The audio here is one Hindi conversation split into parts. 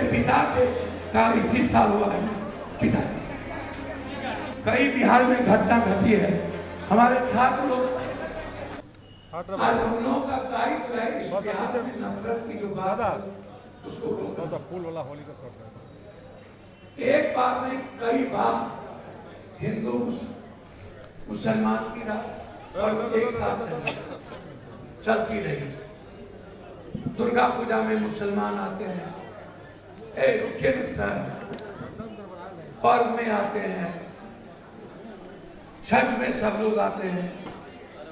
पिता का इसी साल हुआ है। पिता कई बिहार में घटना घटी है। हमारे छात्र लोग आज हम लोगों का दायित्व है इस बिहार में नफरत की जो बात है उसको फूल वाला होली का शॉट एक बार नहीं कई बार हिंदू मुसलमान की और एक साथ चलती रही। दुर्गा पूजा में मुसलमान आते हैं, रुकिए सर, पर्व में आते हैं, छठ में सब लोग आते हैं,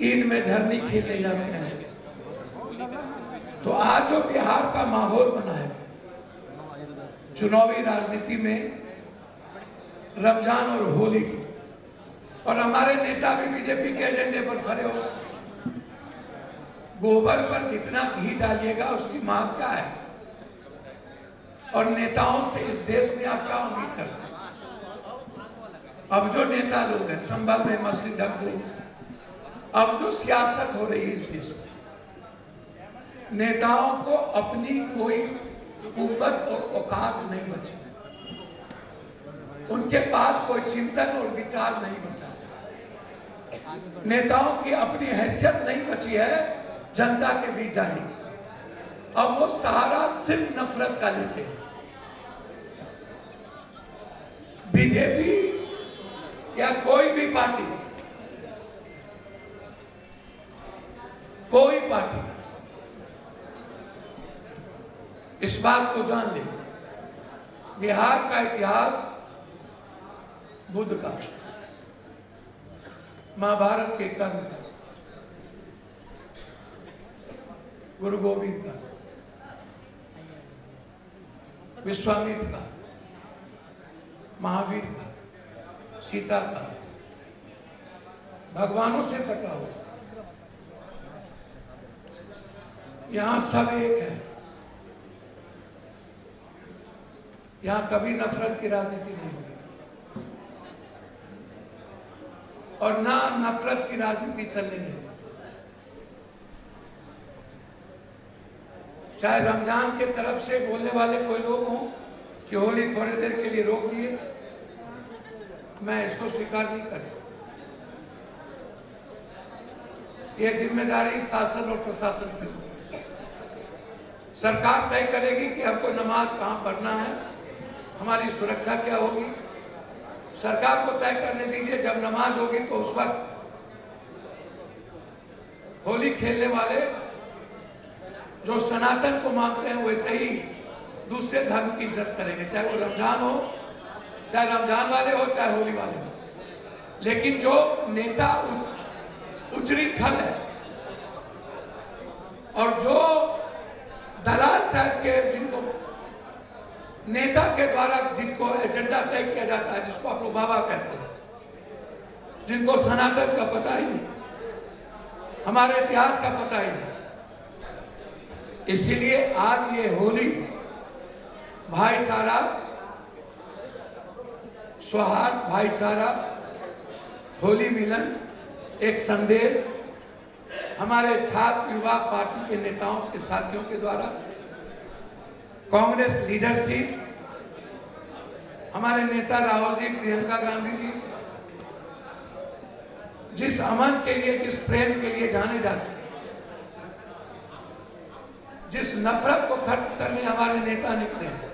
ईद में झरनी खेलने जाते हैं। तो आज जो बिहार का माहौल बना है चुनावी राजनीति में, रमजान और होली, और हमारे नेता भी बीजेपी के एजेंडे पर खड़े हो, गोबर पर जितना घी डालिएगा उसकी मांग क्या है, और नेताओं से इस देश में आप क्या उम्मीद करते हैं? अब जो नेता लोग हैं, संभल में मस्जिद ढक दो, अब जो सियासत हो रही है इस देश में, नेताओं को अपनी कोई कुव्वत और औकात नहीं बची, उनके पास कोई चिंतन और विचार नहीं बचा, नेताओं की अपनी हैसियत नहीं बची है जनता के बीच जाने। अब वो सहारा सिर्फ नफरत का लेते हैं। बीजेपी या कोई भी पार्टी, कोई पार्टी इस बात को जान ले, बिहार का इतिहास बुद्ध का, महाभारत के कर्म का, गुरु गोविंद का, विश्वामित्र का, महावीर का, सीता का, भगवानों से कटा हो। यहां सब एक है, यहां कभी नफरत की राजनीति नहीं होगी और ना नफरत की राजनीति चलने देगी। चाहे रमजान के तरफ से बोलने वाले कोई लोग हों कि होली थोड़ी देर के लिए रोक दिए, मैं इसको स्वीकार नहीं करूं। यह जिम्मेदारी शासन और प्रशासन की होगी। सरकार तय करेगी कि हमको नमाज कहां पढ़ना है, हमारी सुरक्षा क्या होगी। सरकार को तय करने दीजिए, जब नमाज होगी तो उस वक्त होली खेलने वाले जो सनातन को मानते हैं वैसे ही दूसरे धर्म की इज्जत करेंगे, चाहे वो रमजान हो, चाहे रमजान वाले हो, चाहे होली वाले हो। लेकिन जो नेता उजरी खल है और जो दलाल टाइप के, जिनको नेता के द्वारा जिनको एजेंडा तय किया जाता है, जिसको आप लोग बाबा कहते हैं, जिनको सनातन का पता ही नहीं, हमारे इतिहास का पता ही नहीं, इसीलिए आज ये होली भाईचारा, सौहार्द, भाईचारा, होली मिलन, एक संदेश हमारे छात्र युवा पार्टी के नेताओं के साथियों के द्वारा, कांग्रेस लीडरशिप, हमारे नेता राहुल जी, प्रियंका गांधी जी, जिस अमन के लिए, जिस प्रेम के लिए जाने जाते हैं, जिस नफरत को खत्म करने हमारे नेता निकले हैं,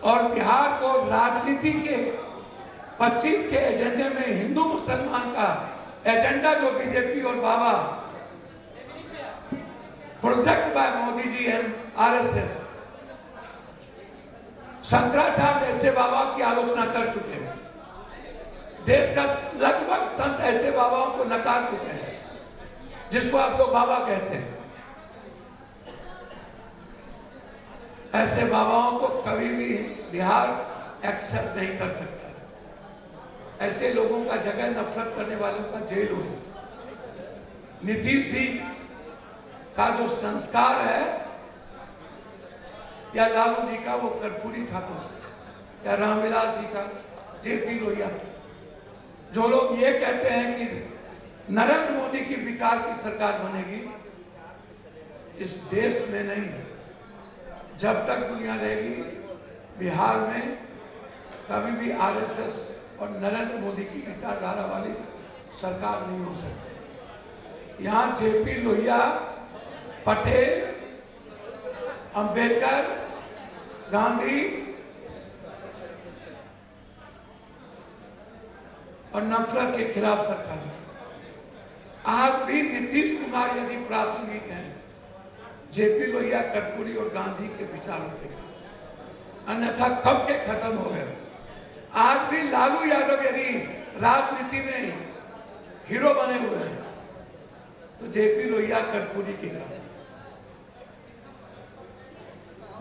और बिहार को राजनीति के 25 के एजेंडे में हिंदू मुसलमान का एजेंडा जो बीजेपी और बाबा project by Modi ji and RSS, Shankaracharya ऐसे बाबा की आलोचना कर चुके हैं, देश का लगभग संत ऐसे बाबाओं को नकार चुके हैं जिसको आप लोग बाबा कहते हैं। ऐसे बाबाओं को कभी भी बिहार एक्सेप्ट नहीं कर सकता। ऐसे लोगों का जगह नफरत करने वालों का जेल हो। नीतीश जी का जो संस्कार है, या लालू जी का, वो कर्पूरी ठाकुर, या रामविलास जी का, जेपी लोहिया, जो लोग ये कहते हैं कि नरेंद्र मोदी की विचार की सरकार बनेगी इस देश में नहीं। जब तक दुनिया रहेगी बिहार में कभी भी आरएसएस और नरेंद्र मोदी की विचारधारा वाली सरकार नहीं हो सकती। यहाँ जेपी लोहिया, पटेल, अंबेडकर, गांधी और नफरत के खिलाफ सरकार है। आज भी नीतीश कुमार यदि प्रासंगिक हैं जेपी लोहिया, कर्पूरी और गांधी के विचारों के, अन्यथा कब के खत्म हो गए। आज भी लालू यादव यदि राजनीति में हीरो बने हुए हैं तो जेपी लोहिया, कर्पूरी के कारण।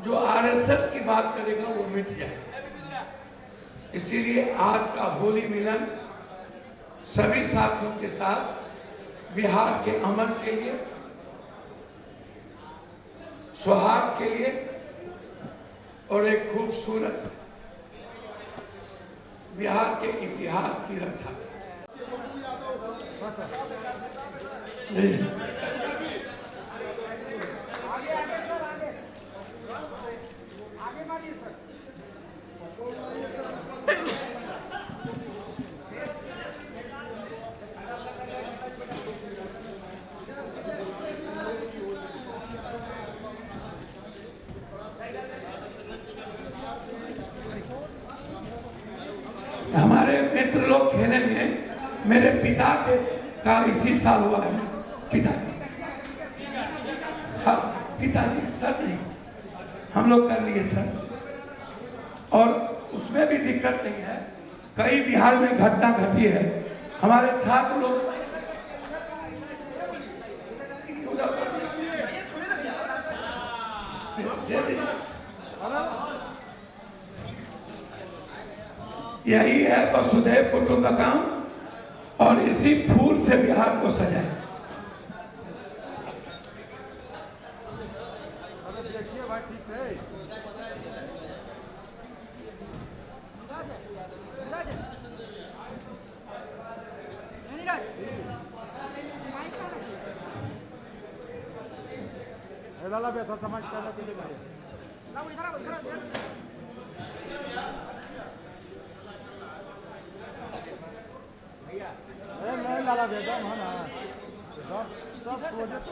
जो आरएसएस की बात करेगा वो मिट जाए। इसीलिए आज का होली मिलन सभी साथियों के साथ बिहार के अमन के लिए, सौहार्द के लिए और एक खूबसूरत बिहार के इतिहास की रक्षा। हमारे मित्र लोग खेलेंगे। मेरे पिता का इसी साल हुआ है। पिताजी, हाँ पिताजी, सर नहीं, हम लोग कर लिए सर। और उसमें भी दिक्कत नहीं है। कई बिहार में घटना घटी है। हमारे छात्र लोग यही है वसुधैव कुटुंबकम, और इसी फूल से बिहार को सजाए। लाला बेहतर समाज करने के लिए नहीं लाला बेटा है ना सब प्रोजेक्ट